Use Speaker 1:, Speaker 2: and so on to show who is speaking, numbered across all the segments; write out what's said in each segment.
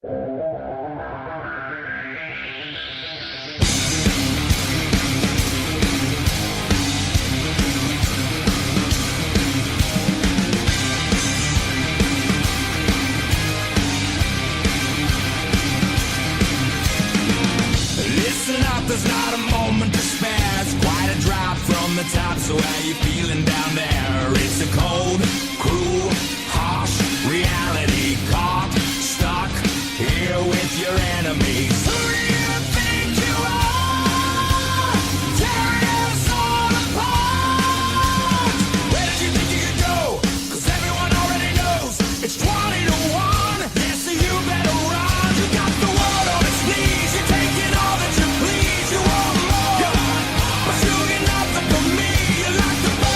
Speaker 1: Listen up, there's not a moment to spare. It's quite a drop from the top, so how you feeling down there? It's a cold, cruel, harsh reality. Caught, stuck here with your enemies. Who do you think you are? Tearing us all apart. Where did you think you could go? 'Cause everyone already knows it's 20 to 1. Yeah, so you better run. You got the world on its knees. You're taking all that you please. You want more, but you get nothing from me. You're like the bird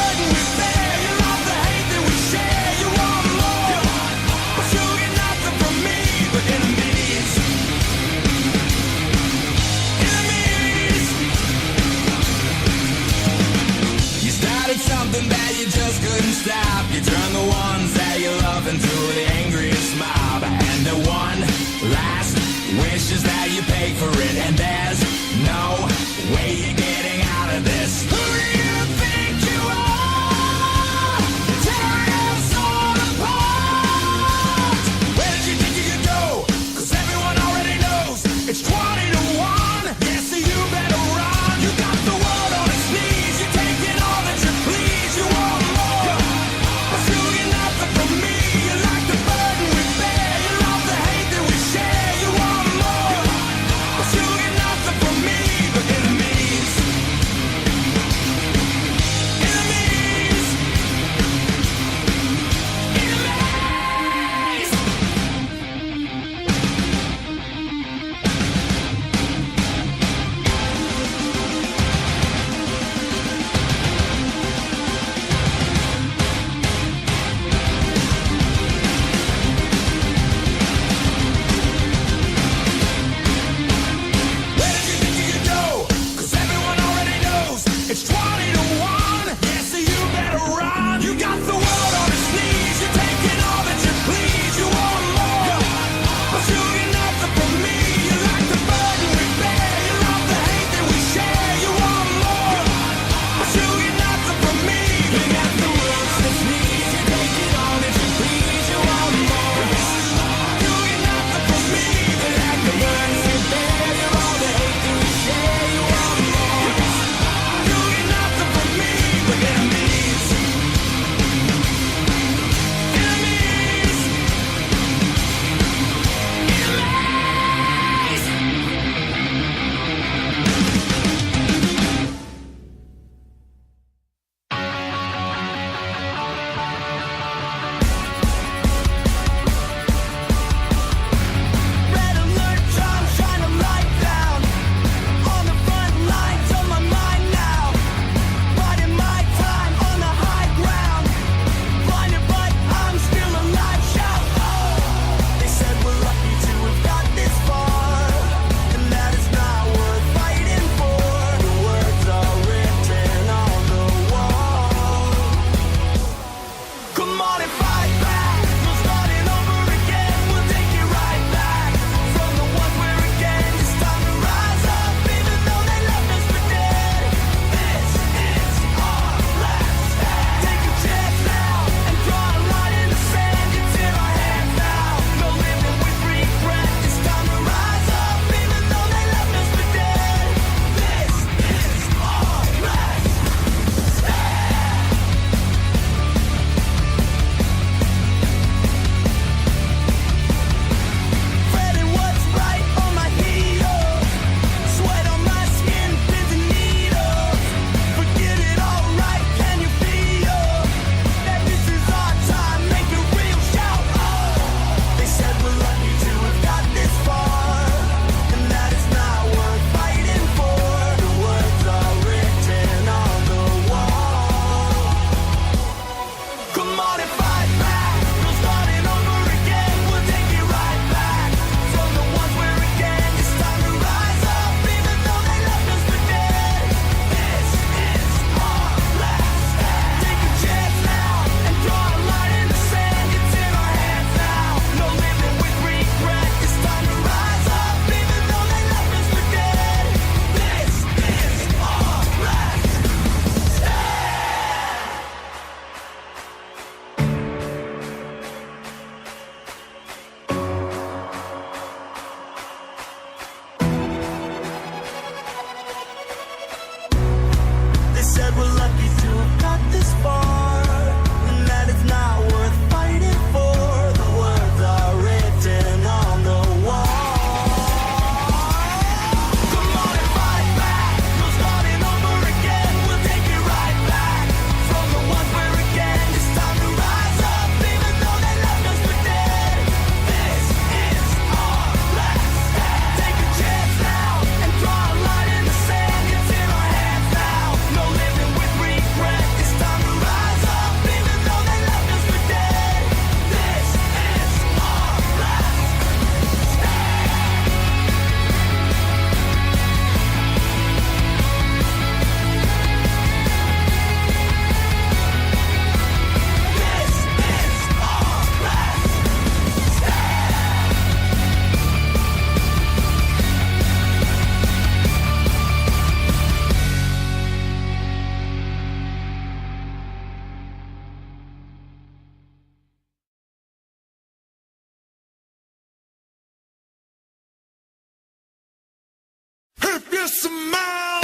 Speaker 1: smell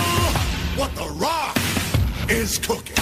Speaker 1: what The Rock is cooking.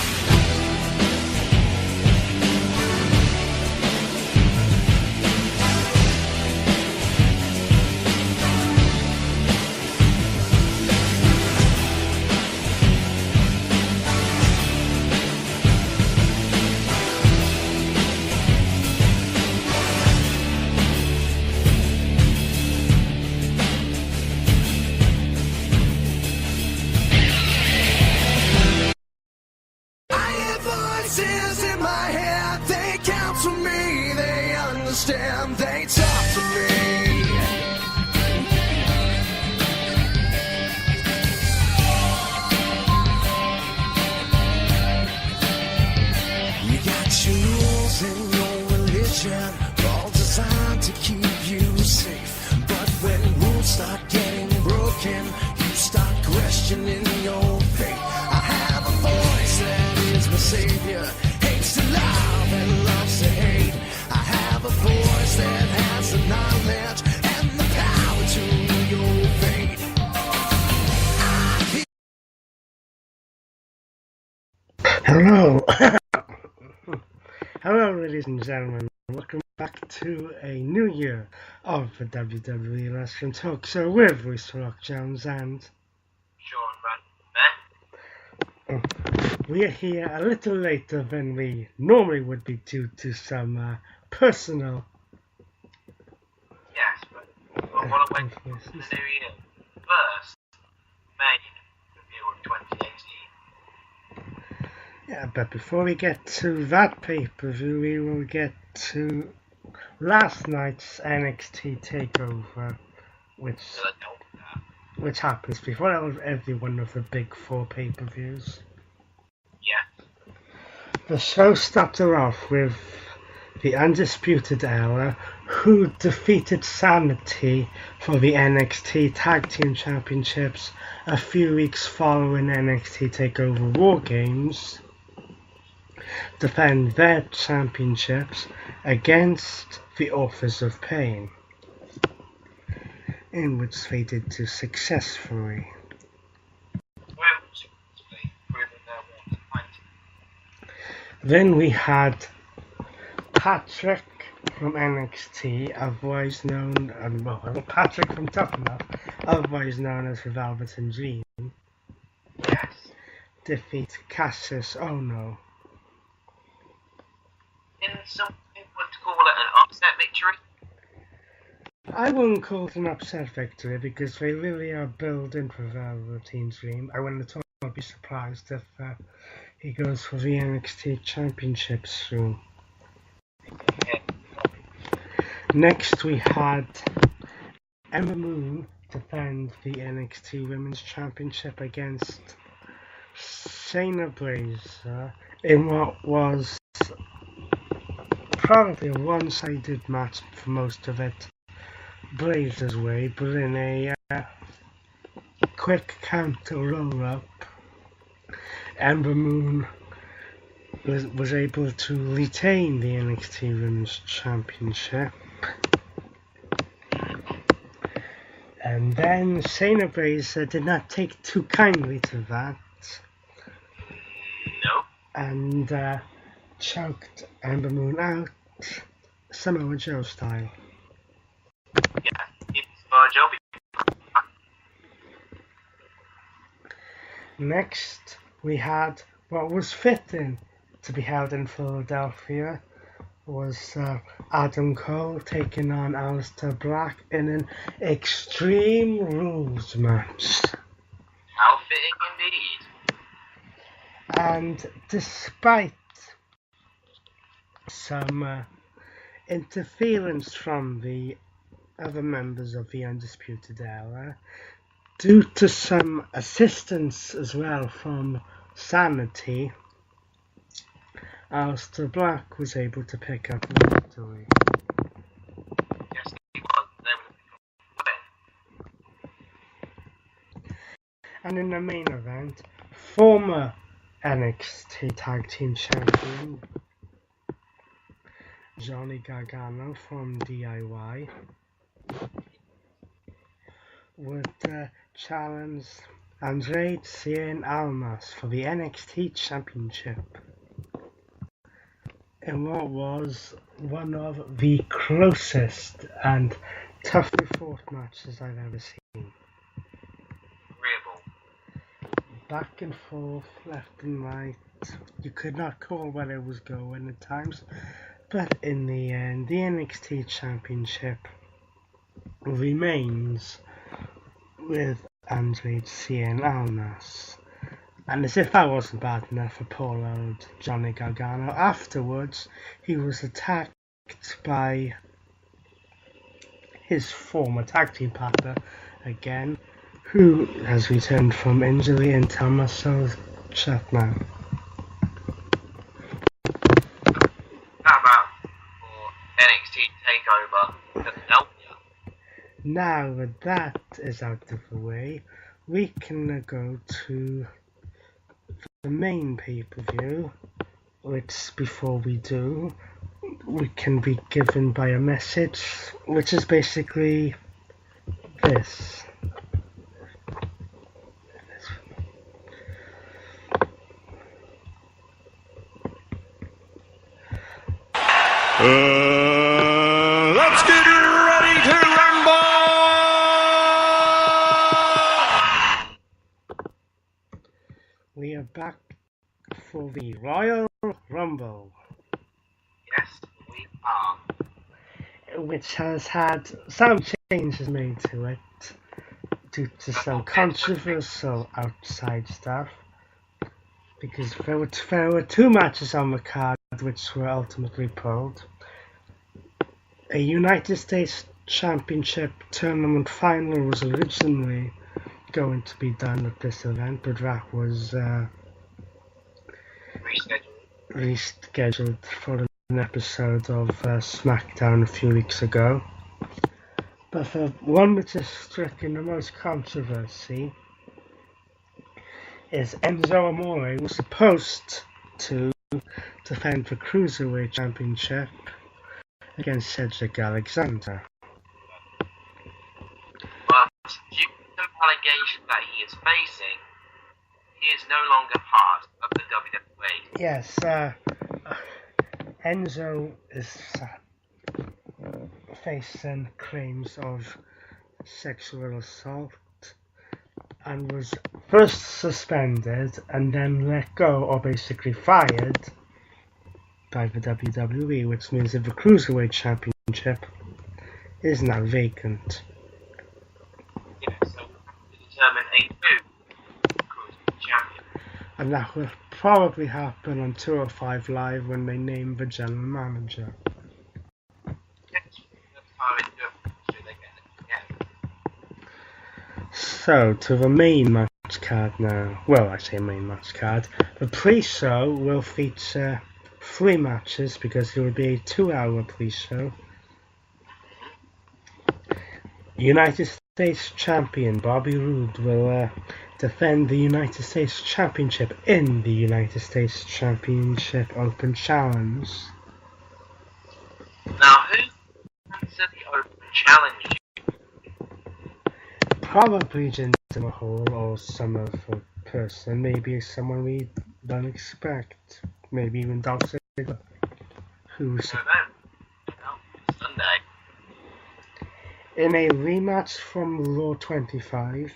Speaker 1: In my head, they counsel me, they understand, they talk to me. You got your rules and your religion, all designed to keep you safe. But when rules start getting broken, you start questioning your faith. I have a voice that is my savior, hates to love and loves to hate. I have a voice that has the knowledge and the power to your fate.
Speaker 2: Hello. Hello, ladies and gentlemen. Welcome back to a new year of the WWE Wrestling Talk Show with Royce Rock Jones and
Speaker 3: Sean Van.
Speaker 2: we are here a little later than we normally would be due to some personal.
Speaker 3: Yes, but I want to wait for the new year. First, May review of 2018.
Speaker 2: Yeah, but before we get to that pay-per-view, we will get to last night's NXT Takeover, which happens before every one of the big four pay-per-views.
Speaker 3: Yeah.
Speaker 2: The show started off with the Undisputed Era, who defeated Sanity for the NXT Tag Team Championships a few weeks following NXT TakeOver War Games, defend their championships against the Authors of Pain, in which they did so successfully. Then we had Patrick from NXT, otherwise known, Patrick from Tough Enough, otherwise known as the Velveteen Dream,
Speaker 3: Yes.
Speaker 2: defeat Cassius Ohno.
Speaker 3: Some people would call it an upset victory.
Speaker 2: I wouldn't call it an upset victory because they really are building for Velveteen Dream. I wouldn't at all be surprised if he goes for the NXT Championship soon.
Speaker 3: Yeah.
Speaker 2: Next we had Ember Moon defend the NXT Women's Championship against Shayna Baszler in what was probably a one-sided match for most of it, Baszler's way, but in a quick counter roll-up, Ember Moon was able to retain the NXT Women's Championship. And then Shayna Baszler did not take too kindly to that.
Speaker 3: No.
Speaker 2: And choked Ember Moon out, Samoa Joe style.
Speaker 3: Yeah. It's Joe.
Speaker 2: Next, we had what was fitting to be held in Philadelphia, was Adam Cole taking on Aleister Black in an Extreme Rules match.
Speaker 3: How fitting indeed.
Speaker 2: And despite some interference from the other members of the Undisputed Era, due to some assistance as well from Sanity, Aleister Black was able to pick up the victory.
Speaker 3: Yes, he was. They win.
Speaker 2: And in the main event, former NXT Tag Team Champion Johnny Gargano from DIY would challenge Andrade Cien Almas for the NXT Championship in what was one of the closest and toughly fought matches I've ever seen.
Speaker 3: Agreeable.
Speaker 2: Back and forth, left and right. You could not call where it was going at times, but in the end, the NXT Championship remains with Andrade Cien Almas. And as if that wasn't bad enough for poor old Johnny Gargano, afterwards he was attacked by his former tag team partner again, who has returned from injury, in Tommaso Ciampa.
Speaker 3: How about for NXT Takeover Philadelphia?
Speaker 2: Now that that is out of the way, we can go to the main pay-per-view, which before we do, we can be given by a message, which is basically this.
Speaker 1: Let's get ready to rumble!
Speaker 2: We are back for the Royal Rumble,
Speaker 3: Yes, we are.
Speaker 2: which has had some changes made to it due to some controversial outside stuff, because there were two matches on the card which were ultimately pulled. A United States Championship tournament final was originally going to be done at this event, but that was rescheduled for an episode of SmackDown a few weeks ago. But the one which has stricken the most controversy is Enzo Amore was supposed to defend the Cruiserweight Championship against Cedric Alexander.
Speaker 3: But due to some allegations that he is facing, he is no longer part of the WWE.
Speaker 2: Yes, Enzo is facing claims of sexual assault and was first suspended and then let go, or basically fired, by the WWE, which means that the Cruiserweight Championship is now vacant.
Speaker 3: Yeah, so we have to determine a new Cruiserweight champion.
Speaker 2: And that will probably happen on 205 Live when they name the general manager.
Speaker 3: Yes, that's how it goes. They get it. Yeah.
Speaker 2: So, to the main match card now. Well, I say main match card. The pre-show will feature 3 matches because it will be a 2-hour pre-show. United States Champion Bobby Roode will defend the United States Championship in the United States Championship Open Challenge.
Speaker 3: Now, who answered the Open Challenge?
Speaker 2: Probably Jinder Mahal or some other person, maybe someone we don't expect, maybe even Dolph Ziggler, who's
Speaker 3: I don't know. No, it's Sunday.
Speaker 2: in a rematch from Raw 25.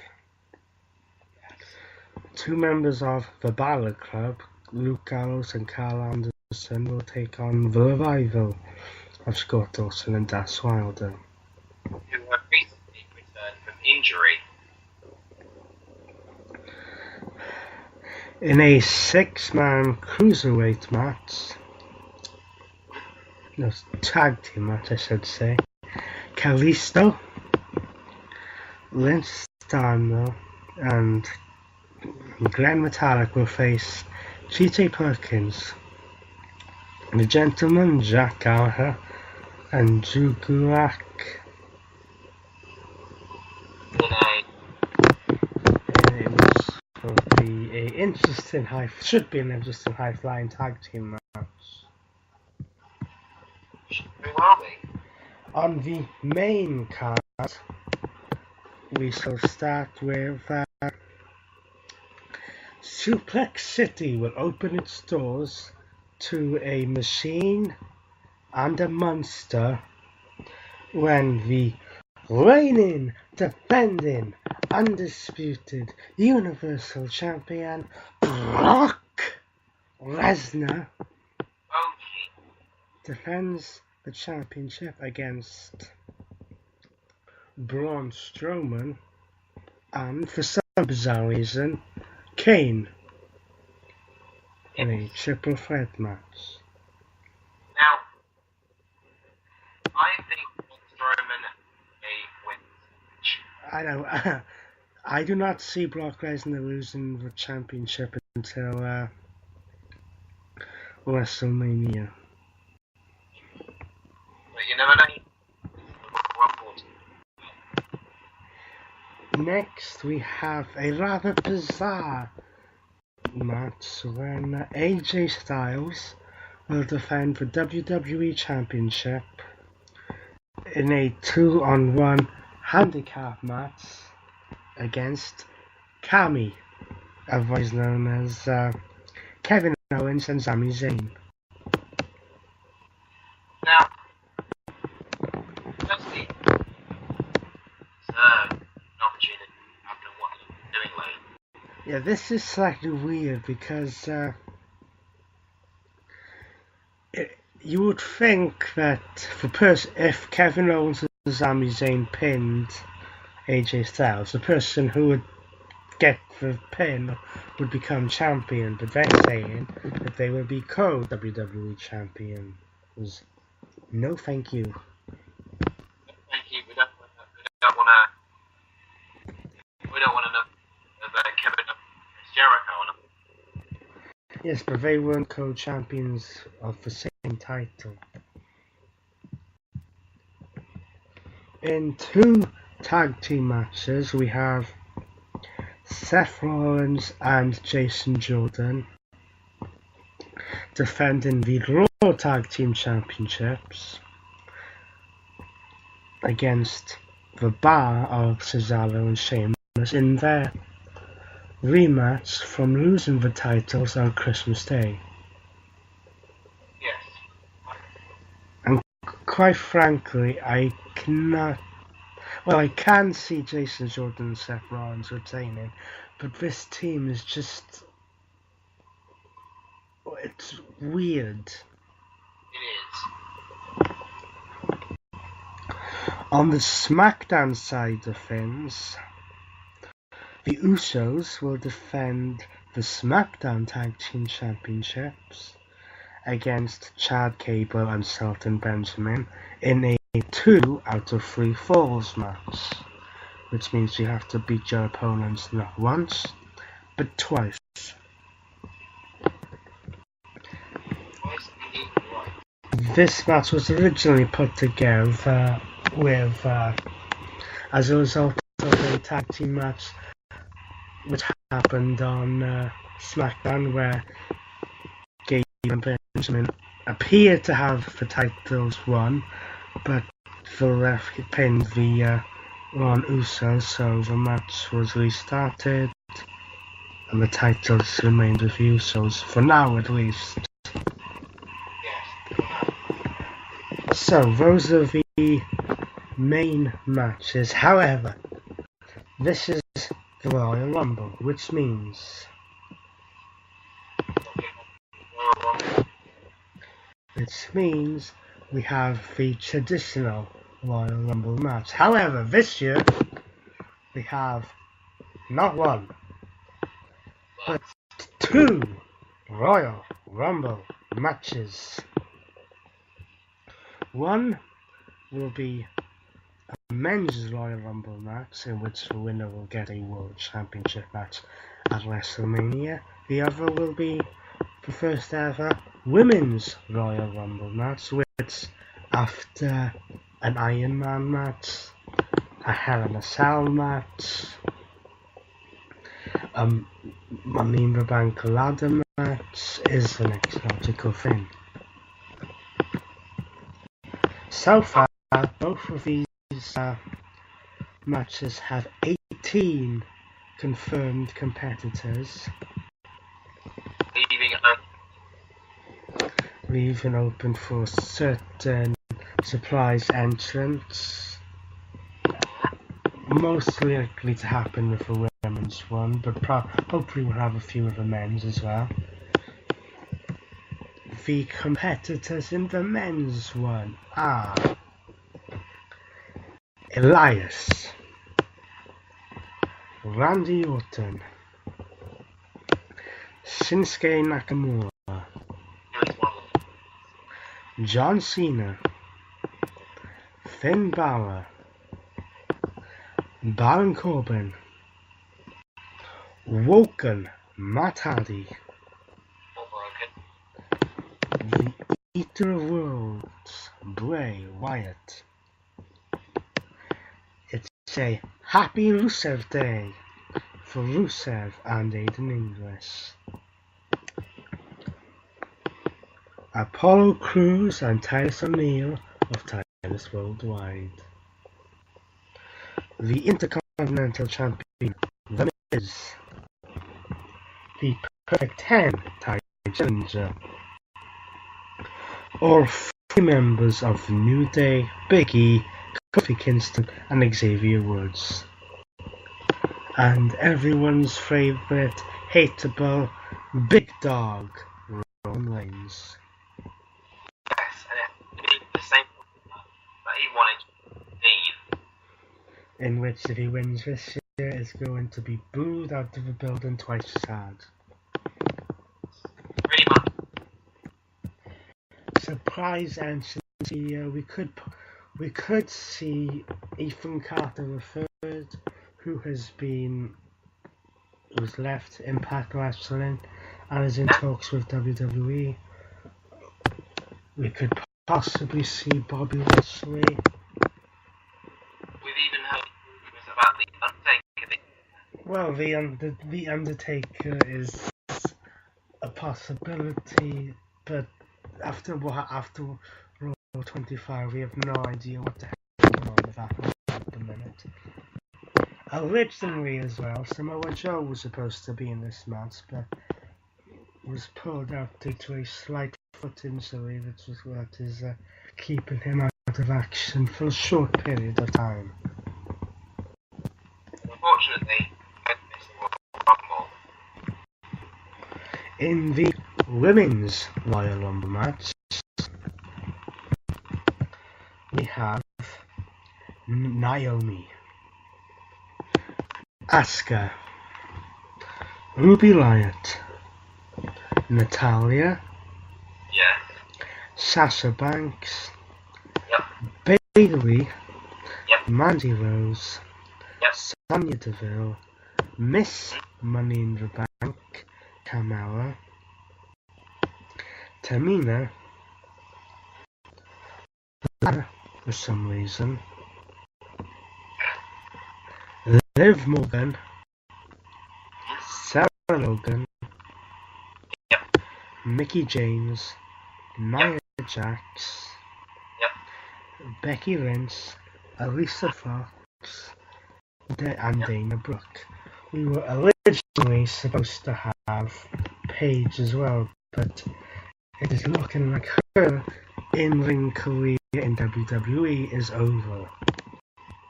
Speaker 2: 2 members of the Balor Club, Luke Gallows and Carl Anderson, will take on the Revival of Scott Dawson and Dash Wilder.
Speaker 3: Who have recently returned from injury.
Speaker 2: In a 6-man cruiserweight match, no, tag team match I should say, Kalisto, Lynch Starno and Glenn Metallic will face G.J. Perkins, The Gentleman, Jack Gallagher and Drew Gulak. It was should be an interesting high-flying tag team match.
Speaker 3: Should very well be.
Speaker 2: On the main card, we shall start with Suplex City will open its doors to a machine and a monster when the reigning, defending, undisputed Universal Champion Brock Lesnar defends the championship against Braun Strowman and, for some bizarre reason, Kane in a triple threat match.
Speaker 3: Now, I think Strowman wins.
Speaker 2: I know. I do not see Brock Lesnar losing the championship until WrestleMania.
Speaker 3: But you never know.
Speaker 2: Next, we have a rather bizarre match when AJ Styles will defend the WWE Championship in a 2-on-1 handicap match against Kami, otherwise known as Kevin Owens and Sami Zayn.
Speaker 3: Now, firstly, it's an opportunity after what you're doing lately.
Speaker 2: Yeah, this is slightly weird because you would think that if Kevin Owens and Sami Zayn pinned AJ Styles, the person who would get the pin would become champion, but they're saying that they will be co-WWE champions. No, thank you.
Speaker 3: Thank you. We don't want to know Kevin Jericho on them.
Speaker 2: Yes, but they weren't co-champions of the same title. In 2 tag team matches, we have Seth Rollins and Jason Jordan defending the Raw Tag Team Championships against the Bar of Cesaro and Sheamus in their rematch from losing the titles on Christmas Day.
Speaker 3: Yes.
Speaker 2: And quite frankly, I can see Jason Jordan and Seth Rollins retaining, but this team is just... it's weird.
Speaker 3: It is.
Speaker 2: On the SmackDown side of things, the Usos will defend the SmackDown Tag Team Championships against Chad Gable and Shelton Benjamin in a 2 out of 3 falls match, which means you have to beat your opponents not once, but twice. This match was originally put together with as a result of a tag team match which happened on SmackDown, where Gable and Benjamin appeared to have the titles won, but the ref pinned the Ron Uso, so the match was restarted and the titles remained with the Usos, for now at least. So those are the main matches. However, this is the Royal Rumble, which means we have the traditional Royal Rumble match. However, this year we have not 1, but 2 Royal Rumble matches. One will be a men's Royal Rumble match, in which the winner will get a World Championship match at WrestleMania. The other will be the first ever women's Royal Rumble match, which, after an Iron Man match, a Hell in a Cell match, a Money in the Bank ladder match, is the next logical thing. So far, both of these matches have 18 confirmed competitors, leaving open for certain surprise entrants. Most likely to happen with the women's one, but hopefully we'll have a few of the men's as well. The competitors in the men's one are Elias, Randy Orton, Shinsuke Nakamura, John Cena, Finn Balor, Baron Corbin, Woken Matt Hardy, the Eater of Worlds Bray Wyatt. It's a Happy Rusev Day for Rusev and Aiden English. Apollo Crews and Titus O'Neil of Titus Worldwide. The Intercontinental Champion, The Miz. The Perfect 10 Title Challenger. All 3 members of the New Day, Big E, Kofi Kingston and Xavier Woods. And everyone's favourite, hateable, big dog, Roman Reigns.
Speaker 3: Yes, and it's the same that he wanted to be.
Speaker 2: In which, if he wins this year, is going to be booed out of the building twice as hard.
Speaker 3: Pretty much.
Speaker 2: Surprise entrance here, we could see Ethan Carter III, who's left Impact Wrestling and is in talks with WWE. We could possibly see Bobby Lashley.
Speaker 3: We've even heard rumors about the Undertaker.
Speaker 2: Well, the Undertaker is a possibility, but after Raw 25, we have no idea what the heck is going on with that at the minute. Originally as well, Samoa Joe was supposed to be in this match, but was pulled out due to a slight foot injury, which was what is keeping him out of action for a short period of time.
Speaker 3: Unfortunately, Rumble.
Speaker 2: In the women's Royal Rumble match, we have Naomi, Asuka, Ruby Riott, Natalya,
Speaker 3: Yeah.
Speaker 2: Sasha Banks,
Speaker 3: Yep.
Speaker 2: Bayley,
Speaker 3: Yep.
Speaker 2: Mandy Rose,
Speaker 3: Yep.
Speaker 2: Sonya Deville, Miss Money in the Bank, Kamala, Tamina, for some reason, Liv Morgan, Sarah Logan,
Speaker 3: Yep.
Speaker 2: Mickey James, Nia Jax,
Speaker 3: Yep.
Speaker 2: Becky Lynch, Alicia Fox, and Dana Brooke. We were originally supposed to have Paige as well, but it is looking like her in-ring career in WWE is over.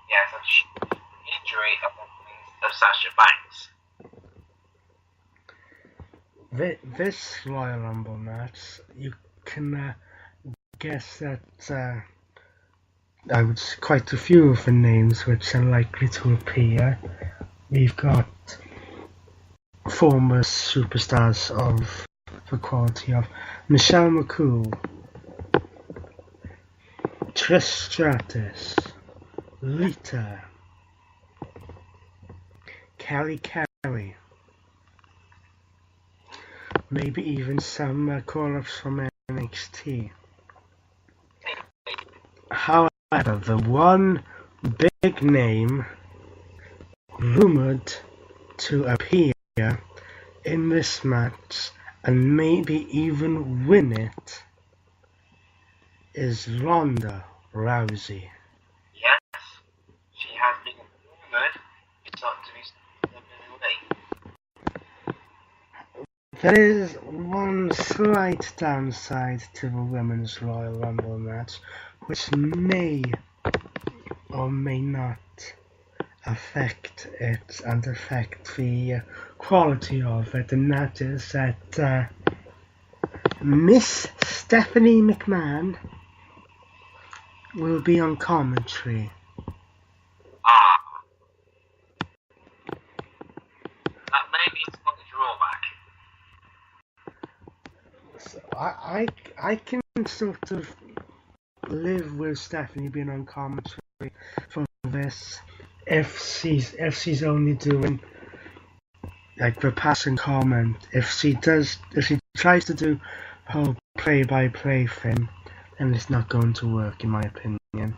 Speaker 3: Yeah, such injury of Sasha Banks.
Speaker 2: This Royal Rumble match, you can guess that quite a few of the names which are likely to appear. We've got former superstars of the quality of Michelle McCool, Trish Stratus, Lita, Kelly Kelly, maybe even some call-ups from NXT. However, the one big name rumored to appear in this match and maybe even win it is Ronda Rousey.
Speaker 3: Yes, she has been rumoured. It's not to be away.
Speaker 2: There is one slight downside to the Women's Royal Rumble match, which may or may not affect it and affect the quality of it, and that is that Miss Stephanie McMahon will be on commentary.
Speaker 3: That may be a slight drawback.
Speaker 2: So I can sort of live with Stephanie being on commentary for this if she's only doing like the passing comment. If she tries to do whole play-by-play thing, then it's not going to work, in my opinion.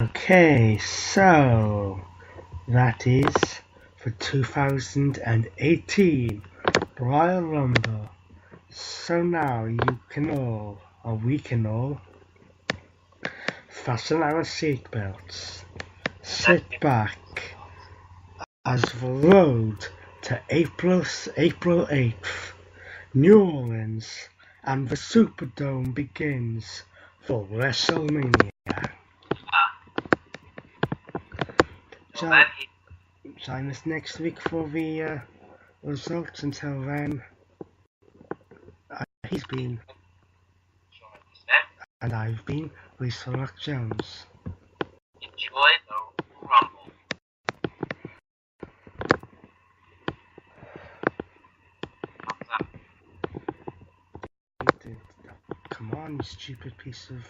Speaker 2: Okay, so that is for 2018 Royal Rumble. So now you can all, or we can all, fasten our seatbelts, sit back, as the road to April 8th, New Orleans, and the Superdome begins for WrestleMania. Join us next week for the results. Until then, he's been, and I've been, Lisa Rock Jones.
Speaker 3: Enjoy the Rumble.
Speaker 2: Come on, you stupid piece of